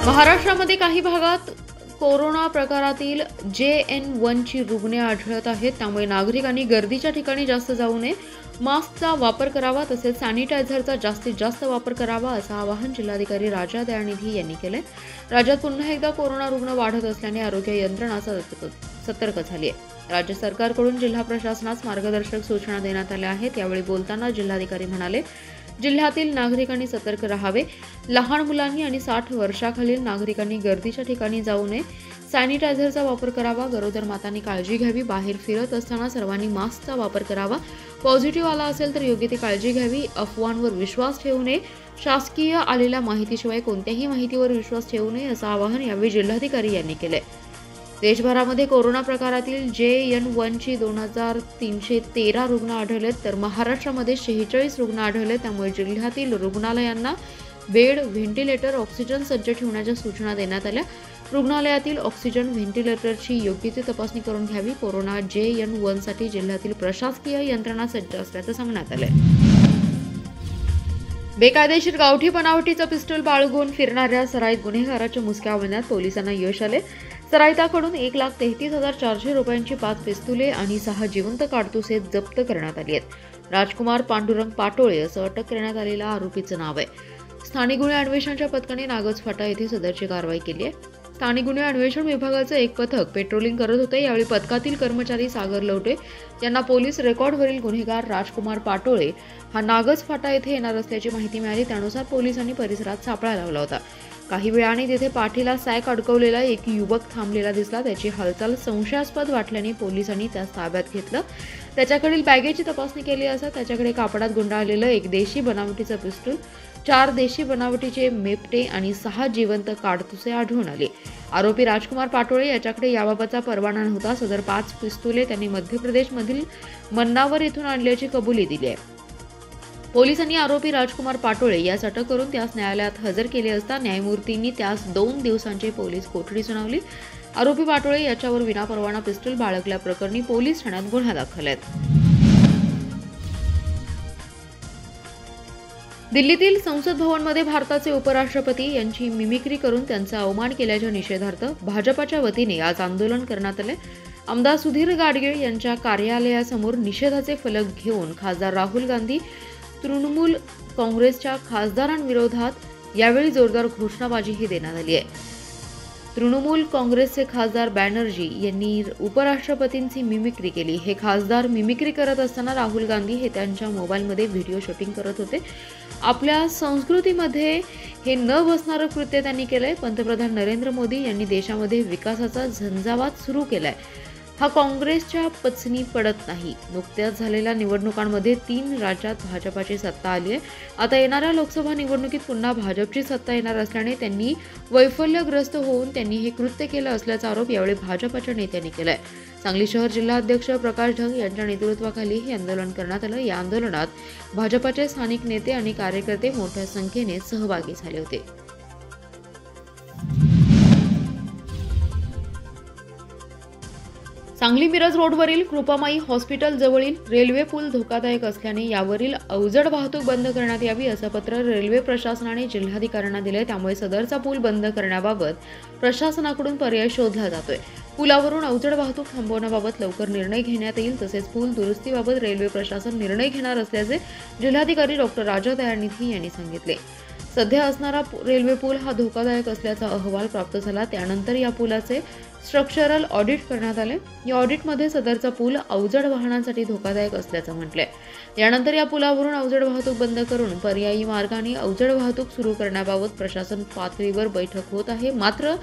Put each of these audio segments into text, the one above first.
महाराष्ट्रामध्ये काही भागात कोरोना प्रकारातील JN1 ची रुग्णे आढळत आहेत, त्यामुळे नागरिकांनी गर्दीच्या ठिकाणी जास्त जाऊ नये, मास्कचा वापर करावा तसेच सॅनिटायझरचा जास्तीत जास्त वापर करावा असं आवाहन जिल्हाधिकारी राजा दयानिधी यांनी केले। राज्यात पुन्हा एकदा कोरोना रुग्ण वाढत असल्याने आरोग्य यंत्रणा सतर्क झाली आहे। राज्य सरकारकडून जिल्हा प्रशासनास मार्गदर्शक सूचना देण्यात आल्या आहेत। यावेळी बोलताना जिल्हाधिकारी म्हणाले, जिल्ह्यातील नागरिकांनी सतर्क राहावे, लहान मुलांनी आणि 60 वर्षाखालील नागरिकांनी गर्दीच्या ठिकाणी जाऊ नये, सॅनिटायझरचा वापर करावा, गरोदर मातांनी काळजी घ्यावी, बाहेर फिरत असताना सर्वांनी मास्कचा वापर करावा, पॉझिटिव्ह आला असेल तर योग्य ती काळजी घ्यावी, अफवांवर विश्वास ठेवू नये, शासकीय आलेल्या माहितीशिवाय कोणत्याही माहितीवर विश्वास ठेवू नये असं आवाहन यावेळी जिल्हाधिकारी यांनी केले। देशभरामध्ये कोरोना प्रकारातील JN1 ची 2313 रुग्ण आढळलेत, तर महाराष्ट्रामध्ये 46 रुग्ण आढळले। त्यामुळे जिल्ह्यातील रुग्णालयांना बेड, व्हेंटिलेटर, ऑक्सिजन सज्ज ठेवण्याच्या सूचना देण्यात आल्या। रुग्णालयातील ऑक्सिजन व्हेंटिलेटरची योग्य ती तपासणी करून घ्यावी। कोरोना JN1 साठी जिल्ह्यातील प्रशासकीय यंत्रणा सज्ज असल्याचं सांगण्यात आलंय। बेकायदेशीर गावठी बनावटीचं पिस्टल बाळगून फिरणाऱ्या सराईत गुन्हेगाराच्या मुसक्यावण्यात पोलिसांना यश आले। सराईताकडून 1,33,400 रुपयांची 5 पिस्तुले आणि 6 जिवंत काडतुसे जप्त करण्यात आली आहेत। राजकुमार पांडुरंग पाटोळे असं अटक करण्यात आलेल्या आरोपीचं नाव आहे। स्थानिक गुन्हे अन्वेषणच्या पथकाने नागज फाटा येथे सदरची कारवाई केली आहे। स्थानिक गुन्हे अन्वेषण विभागाचं एक पथक पेट्रोलिंग करत होते। यावेळी पथकातील कर्मचारी सागर लवटे यांना पोलीस रेकॉर्डवरील गुन्हेगार राजकुमार पाटोळे हा नागज फाटा येथे येणार असल्याची माहिती मिळाली। त्यानुसार पोलिसांनी परिसरात सापळा लावला होता। काही वेळाने तिथे पाठीला सॅक अडकवलेला एक युवक थांबलेला दिसला। त्याची हालचाल संशयास्पद वाटल्याने पोलिसांनी त्यास ताब्यात घेतलं। त्याच्याकडील बॅगेची तपासणी केली असता त्याच्याकडे कापडात गुंडाळलेलं एक देशी बनावटीचं पिस्तूल, 4 देशी बनावटीचे मेपटे आणि 6 जिवंत काडतुसे आढळून आले। आरोपी राजकुमार पाटोळे याच्याकडे याबाबतचा परवाना नव्हता। सदर 5 पिस्तुले त्यांनी मध्य प्रदेशमधील मन्नावर येथून आणल्याची कबुली दिली आहे। पोलिसांनी आरोपी राजकुमार पाटोळे यास अटक करून त्यास न्यायालयात हजर केले असता न्यायमूर्तींनी त्यास 2 दिवसांची पोलीस कोठडी सुनावली। आरोपी पाटोळे याच्यावर विनापरवाना पिस्टल बाळगल्याप्रकरणी पोलीस ठाण्यात गुन्हा दाखल आहे। दिल्लीतील संसद भवनमध्ये भारताचे उपराष्ट्रपती यांची मिमिक्री करून त्यांचा अवमान केल्याच्या निषेधार्थ भाजपाच्या वतीने आज आंदोलन करण्यात आले। आमदार सुधीर गाडगीळ यांच्या कार्यालयासमोर निषेधाचे फलक घेऊन खासदार राहुल गांधी, तृणमूल काँग्रेसच्या खासदारांविरोधात यावेळी जोरदार घोषणाबाजीही देण्यात आली आहे। तृणमूल काँग्रेसचे खासदार बॅनर्जी यांनी उपराष्ट्रपतींची मिमिक्री केली। हे खासदार मिमिक्री करत असताना राहुल गांधी हे त्यांच्या मोबाईलमध्ये व्हिडिओ शूटिंग करत होते। आपल्या संस्कृतीमध्ये हे न बसणारं कृत्य त्यांनी केलंय। पंतप्रधान नरेंद्र मोदी यांनी देशामध्ये विकासाचा झंझावात सुरू केलाय। हा काँग्रेसच्या पचनी पडत नाही। नुकत्याच झालेल्या निवडणुकांमध्ये 3 राज्यात भाजपाची सत्ता आली आहे। आता येणाऱ्या लोकसभा निवडणुकीत पुन्हा भाजपची सत्ता येणार असल्याने त्यांनी वैफल्यग्रस्त होऊन त्यांनी हे कृत्य केलं असल्याचा आरोप यावेळी भाजपाच्या नेत्यांनी केलाय। सांगली शहर जिल्हाध्यक्ष प्रकाश ढग यांच्या नेतृत्वाखाली हे आंदोलन करण्यात आलं। या आंदोलनात भाजपाचे स्थानिक नेते आणि कार्यकर्ते मोठ्या संख्येने सहभागी झाले होते। सांगली मिरज रोडवरील कृपामाई हॉस्पिटल जवळील रेल्वे पूल धोकादायक असल्याने यावरील अवजड वाहतूक बंद करण्यात यावी असं पत्र रेल्वे प्रशासनाने जिल्हाधिकाऱ्यांना दिले। त्यामुळे सदरचा पूल बंद करण्याबाबत प्रशासनाकडून पर्याय शोधला जातोय। पुलावरून अवजड वाहतूक थांबवण्याबाबत लवकर निर्णय घेण्यात येईल। तसेच पूल दुरुस्तीबाबत रेल्वे प्रशासन निर्णय घेणार असल्याचे जिल्हाधिकारी डॉक्टर राजा दयानिधी यांनी सांगितले। सध्या असणारा रेल्वे पूल हा धोकादायक असल्याचा अहवाल प्राप्त झाला। त्यानंतर या पुलाचे स्ट्रक्चरल ऑडिट करण्यात आले। या ऑडिटमध्ये सदरचा पूल अवजड वाहनांसाठी धोकादायक असल्याचं म्हटलंय। यानंतर या पुलावरून अवजड वाहतूक बंद करून पर्यायी मार्गाने अवजड वाहतूक सुरू करण्याबाबत प्रशासन पातळीवर बैठक होत आहे। मात्र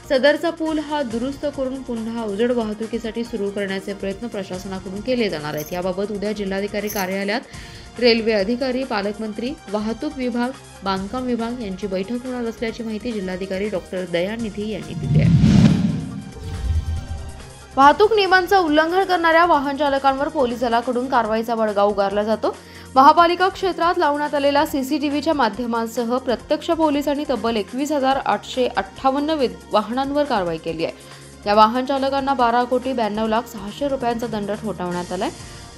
सदरचा पूल हा दुरुस्त करून पुन्हा अवजड वाहतुकीसाठी सुरू करण्याचे प्रयत्न प्रशासनाकडून केले जाणार आहेत। याबाबत उद्या जिल्हाधिकारी कार्यालयात रेल्वे अधिकारी, पालकमंत्री, वाहतूक विभाग, बांधकाम विभाग यांची बैठक होणार असल्याची माहिती जिल्हाधिकारी डॉक्टर दयानिधी यांनी दिली आहे। वाहतूक नियमांचं उल्लंघन करणाऱ्या वाहन चालकांवर पोलीस दलाकडून कारवाईचा बडगा उगारला जातो। महापालिका क्षेत्रात लावण्यात आलेल्या सीसीटीव्हीच्या माध्यमांसह प्रत्यक्ष पोलिसांनी तब्बल 21,858 वाहनांवर कारवाई केली आहे। या वाहन चालकांना 12,92,06,000 रुपयांचा दंड ठोठावण्यात आलाय।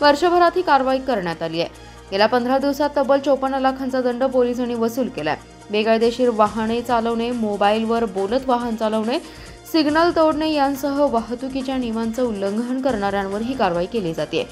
वर्षभरात ही कारवाई करण्यात आली आहे। गेल्या 15 दिवसात तब्बल 54 लाखांचा दंड पोलिसांनी वसूल केलाय। बेकायदेशीर वाहने चालवणे, मोबाईलवर बोलत वाहन चालवणे, सिग्नल तोडणे यांसह वाहतुकीच्या नियमांचं उल्लंघन करणाऱ्यांवर ही कारवाई केली जाते।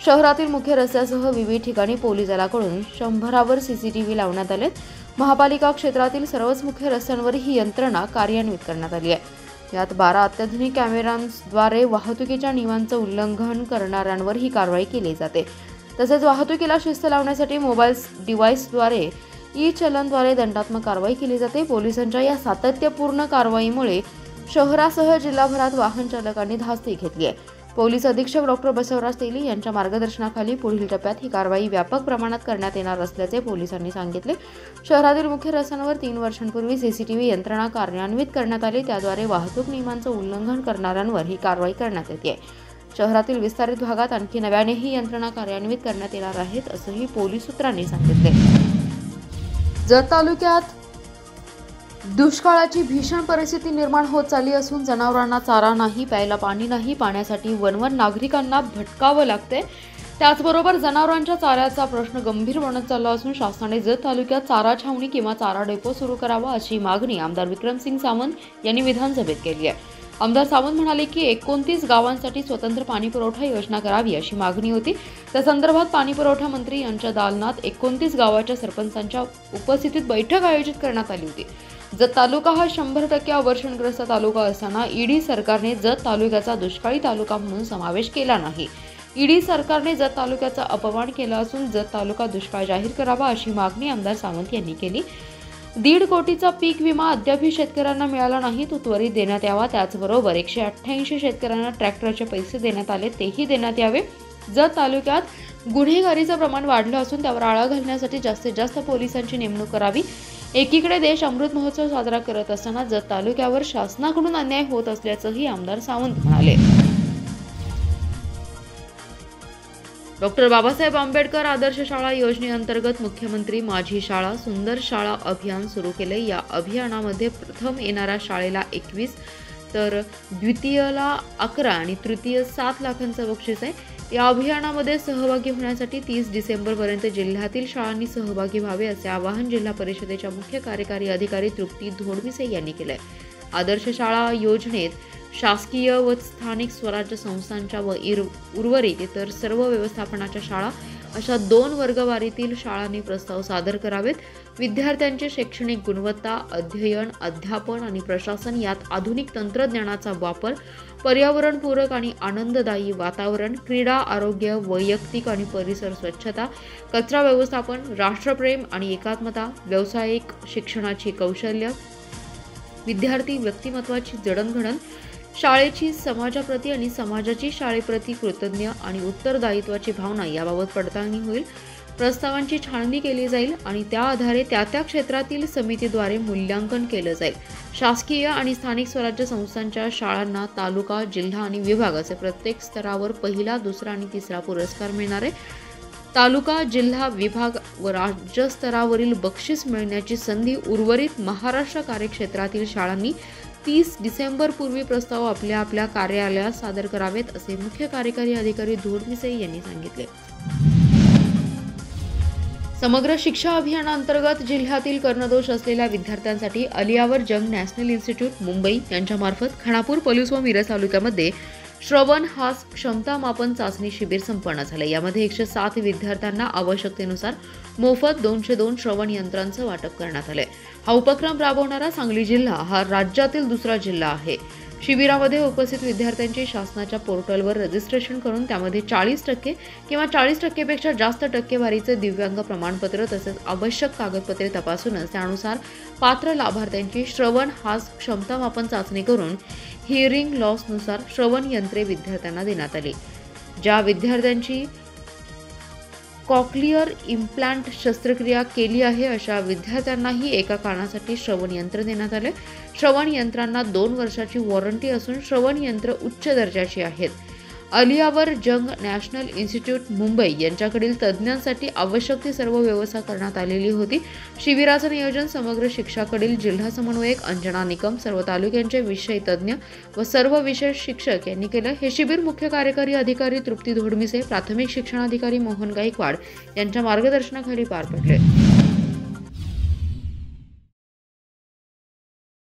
शहरातील मुख्य रस्त्यासह विविध ठिकाणी पोलीस दलाकडून 100वर सीसीटीव्ही लावण्यात आले। महापालिका क्षेत्रातील सर्वच मुख्य रस्त्यांवर ही यंत्रणा कार्यान्वित करण्यात आली आहे। यात 12 अत्याधुनिक कॅमेऱ्यांद्वारे वाहतुकीच्या नियमांचं उल्लंघन करणाऱ्यांवर ही कारवाई केली जाते। तसेच वाहतुकीला शिस्त लावण्यासाठी मोबाईल डिव्हाइसद्वारे ई-चलनद्वारे दंडात्मक कारवाई केली जाते। पोलिसांच्या या सातत्यपूर्ण कारवाईमुळे शहरासह जिल्हाभरात वाहन चालकांनी धास्ती घेतली आहे। पोलीस अधीक्षक डॉ. बसवराज तेली यांच्या मार्गदर्शनाखाली पुढील टप्प्यात ही कारवाई व्यापक प्रमाणात करण्यात येणार असल्याचे पोलिसांनी सांगितले। शहरातील मुख्य रस्त्यांवर 3 वर्षांपूर्वी सीसीटीव्ही यंत्रणा कार्यान्वित करण्यात आली, त्याद्वारे वाहतूक नियमांचं उल्लंघन करणाऱ्यांवर ही कारवाई करण्यात येते। शहरातील विस्तारित भागात आणखी नव्याने ही यंत्रणा कार्यान्वित करण्यात येणार आहेत, असंही पोलीस सूत्रांनी सांगितले। जत तालुक्यात दुष्काळाची भीषण परिस्थिती निर्माण होत चालली असून जनावरांना चारा नाही, प्यायला पाणी नाही, पाण्यासाठी वनवन नागरिकांना भटकावं लागते। त्याचबरोबर जनावरांच्या चाऱ्याचा प्रश्न गंभीर बनत चालला असून शासनाने जत तालुक्यात चारा छावणी किंवा चारा डेपो सुरू करावा अशी मागणी आमदार विक्रमसिंग सावंत यांनी विधानसभेत केली आहे। आमदार सावंत म्हणाले की 29 गावांसाठी स्वतंत्र पाणी पुरवठा योजना करावी अशी मागणी होती। त्या संदर्भात पाणी पुरवठा मंत्री यांच्या दालनात 29 गावाच्या सरपंचांच्या उपस्थितीत बैठक आयोजित करण्यात आली होती। जत तालुका हा 100% अवर्षणग्रस्त तालुका असताना ईडी सरकारने जत तालुक्याचा दुष्काळी तालुका म्हणून समावेश केला नाही। ईडी सरकारने जत तालुक्याचा अपमान केला असून जत तालुका दुष्काळ जाहीर करावा अशी मागणी आमदार सावंत यांनी केली। 1.5 कोटीचा पीक विमा अद्यापही शेतकऱ्यांना मिळाला नाही, तो त्वरित देण्यात यावा। त्याचबरोबर 188 शेतकऱ्यांना ट्रॅक्टरचे पैसे देण्यात आले, तेही देण्यात यावे। जत तालुक्यात गुन्हेगारीचं प्रमाण वाढलं असून त्यावर आळा घालण्यासाठी जास्तीत जास्त पोलिसांची नेमणूक करावी। एकीकडे देश अमृत महोत्सव साजरा करत असताना जत तालुक्यावर शासनाकडून अन्याय होत असल्याचंही आमदार सावंत म्हणाले। डॉ. बाबासाहेब आंबेडकर आदर्श शाळा योजनेअंतर्गत मुख्यमंत्री माझी शाळा सुंदर शाळा अभियान सुरू केले। या अभियानामध्ये प्रथम येणाऱ्या शाळेला 21 तर द्वितीयला 11 आणि तृतीय 7 लाखांचं बक्षीस आहे। या अभियानामध्ये सहभागी होण्यासाठी 30 डिसेंबरपर्यंत जिल्ह्यातील शाळांनी सहभागी व्हावे असे आवाहन जिल्हा परिषदेच्या मुख्य कार्यकारी अधिकारी तृप्ती धोडमिसे यांनी केले। आदर्श शाळा योजनेत शासकीय व स्थानिक स्वराज्य संस्थांच्या व उर्वरित इतर सर्व व्यवस्थापनाच्या शाळा अशा 2 वर्गवारीतील शाळांनी प्रस्ताव सादर करावेत। विद्यार्थ्यांची शैक्षणिक गुणवत्ता, अध्ययन, अध्यापन आणि प्रशासन यात आधुनिक तंत्रज्ञानाचा वापर, पर्यावरणपूरक आणि आनंददायी वातावरण, क्रीडा, आरोग्य, वैयक्तिक आणि परिसर स्वच्छता, कचरा व्यवस्थापन, राष्ट्रप्रेम आणि एकात्मता, व्यावसायिक शिक्षणाची कौशल्य, विद्यार्थी व्यक्तिमत्वाची जडणघडण, शाळेची समाजाप्रती आणि समाजाची शाळेप्रती कृतज्ञ आणि उत्तरदायित्वाची भावना याबाबत पडताळणी होईल। प्रस्तावांची छाननी केली जाईल आणि त्या आधारे त्या क्षेत्रातील समितीद्वारे मूल्यांकन केलं जाईल। शासकीय आणि स्थानिक स्वराज्य संस्थांच्या शाळांना तालुका, जिल्हा आणि विभाग असे प्रत्येक स्तरावर पहिला, दुसरा आणि तिसरा पुरस्कार मिळणार आहे। तालुका, जिल्हा, विभाग व राज्य स्तरावरील बक्षीस मिळण्याची संधी उर्वरित महाराष्ट्र कार्यक्षेत्रातील शाळांनी 30 डिसेंबरपूर्वी प्रस्ताव आपल्या कार्यालयात सादर करावेत असे मुख्य कार्यकारी अधिकारी धोडमिसे यांनी सांगितले। समग्र शिक्षा अभियानांतर्गत जिल्ह्यातील कर्णदोष असलेल्या विद्यार्थ्यांसाठी अलियावर जंग नॅशनल इन्स्टिट्यूट मुंबई यांच्यामार्फत खानापूर, पलूस व मिरज तालुक्यामध्ये श्रवण हास क्षमता मापन चाचणी शिबिर संपन्न झाले। यामध्ये 107 विद्यार्थ्यांना आवश्यकतेनुसार मोफत 202 श्रवण यंत्रांचं वाटप करण्यात आले। हा उपक्रम राबवणारा सांगली जिल्हा हा राज्यातील दुसरा जिल्हा आहे। शिबिरामध्ये उपस्थित विद्यार्थ्यांची शासनाच्या पोर्टलवर रजिस्ट्रेशन करून त्यामध्ये 40% किंवा 40% पेक्षा जास्त टक्केवारीचे दिव्यांग प्रमाणपत्र तसेच आवश्यक कागदपत्रे तपासूनच त्यानुसार पात्र लाभार्थ्यांची श्रवण हास क्षमता मापन चाचणी करून हिअरिंग लॉसनुसार श्रवण यंत्रे विद्यार्थ्यांना देण्यात आली। ज्या विद्यार्थ्यांची कॉक्लिअर इम्प्लांट शस्त्रक्रिया केली आहे अशा विद्यार्थ्यांनाही एका कानासाठी श्रवण यंत्र देण्यात आले। श्रवण यंत्रांना 2 वर्षाची वॉरंटी असून श्रवण यंत्र उच्च दर्जाची आहेत। अलियावर जंग नॅशनल इन्स्टिट्यूट मुंबई यांच्याकडील तज्ज्ञांसाठी आवश्यक ती सर्व व्यवस्था करण्यात आलेली होती। शिबिराचं नियोजन समग्र शिक्षाकडील जिल्हा समन्वयक अंजना निकम, सर्व तालुक्यांचे विषय तज्ज्ञ व सर्व विषय शिक्षक यांनी केलं। हे शिबिर मुख्य कार्यकारी अधिकारी तृप्ती धोडमिसे, प्राथमिक शिक्षणाधिकारी मोहन गायकवाड यांच्या मार्गदर्शनाखाली पार पडले।